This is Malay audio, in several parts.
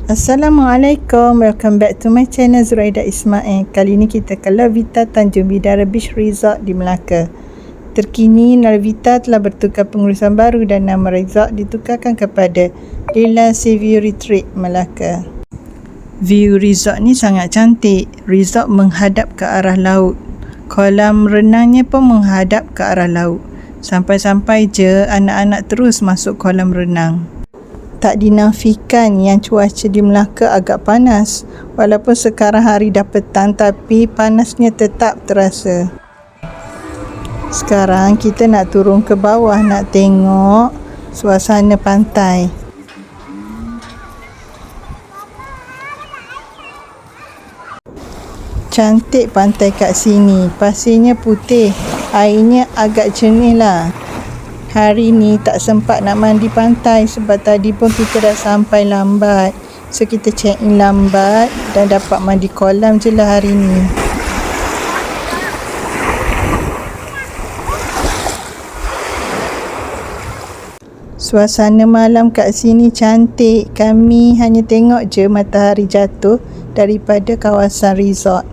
Assalamualaikum, welcome back to my channel Zuraida Ismail. Kali ni kita ke La Vita Tanjung Bidara Beach Resort di Melaka. Terkini La Vita telah bertukar pengurusan baru dan nama resort ditukarkan kepada Lila Seaview Retreat Melaka. View resort ni sangat cantik. Resort menghadap ke arah laut. Kolam renangnya pun menghadap ke arah laut. Sampai-sampai je anak-anak terus masuk kolam renang. Tak dinafikan yang cuaca di Melaka agak panas. Walaupun sekarang hari dah petang, tapi panasnya tetap terasa. Sekarang kita nak turun ke bawah nak tengok suasana pantai. Cantik pantai kat sini. Pasirnya putih, airnya agak jernih lah. Hari ni tak sempat nak mandi pantai sebab tadi pun kita dah sampai lambat. So kita check in lambat dan dapat mandi kolam je lah hari ni. Suasana malam kat sini cantik. Kami hanya tengok je matahari jatuh daripada kawasan resort.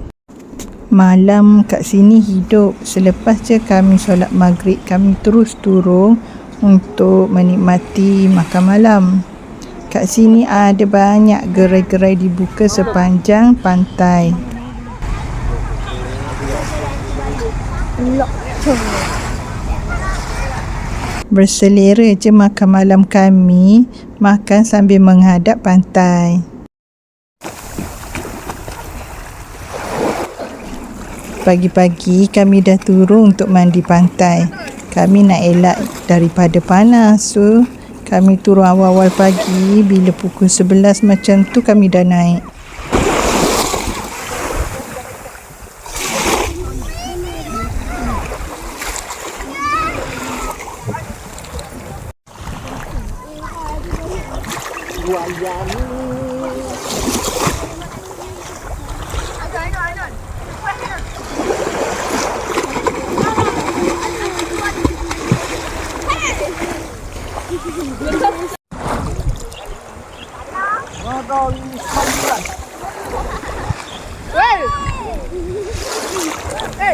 Malam kat sini hidup. Selepas je kami solat maghrib, kami terus turun untuk menikmati makan malam. Kat sini ada banyak gerai-gerai dibuka sepanjang pantai. Berselera je makan malam kami, makan sambil menghadap pantai. Pagi-pagi kami dah turun untuk mandi pantai. Kami nak elak daripada panas. So, kami turun awal-awal pagi. Bila pukul 11 macam tu kami dah naik.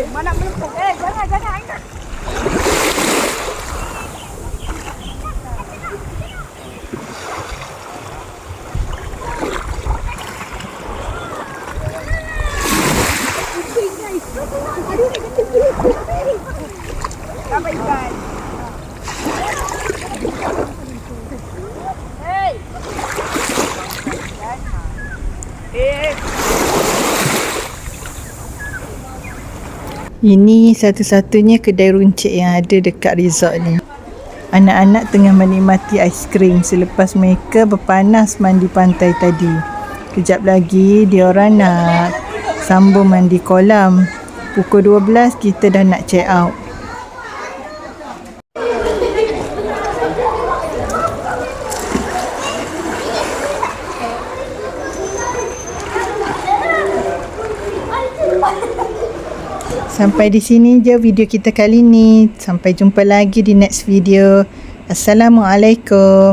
Mana melempung? Jangan. Dapat ikan. Ini satu-satunya kedai runcit yang ada dekat resort ni. Anak-anak tengah menikmati aiskrim selepas mereka berpanas mandi pantai tadi. Kejap lagi diorang nak sambung mandi kolam. Pukul 12 kita dah nak check out. Sampai di sini je video kita kali ni. Sampai jumpa lagi di next video. Assalamualaikum.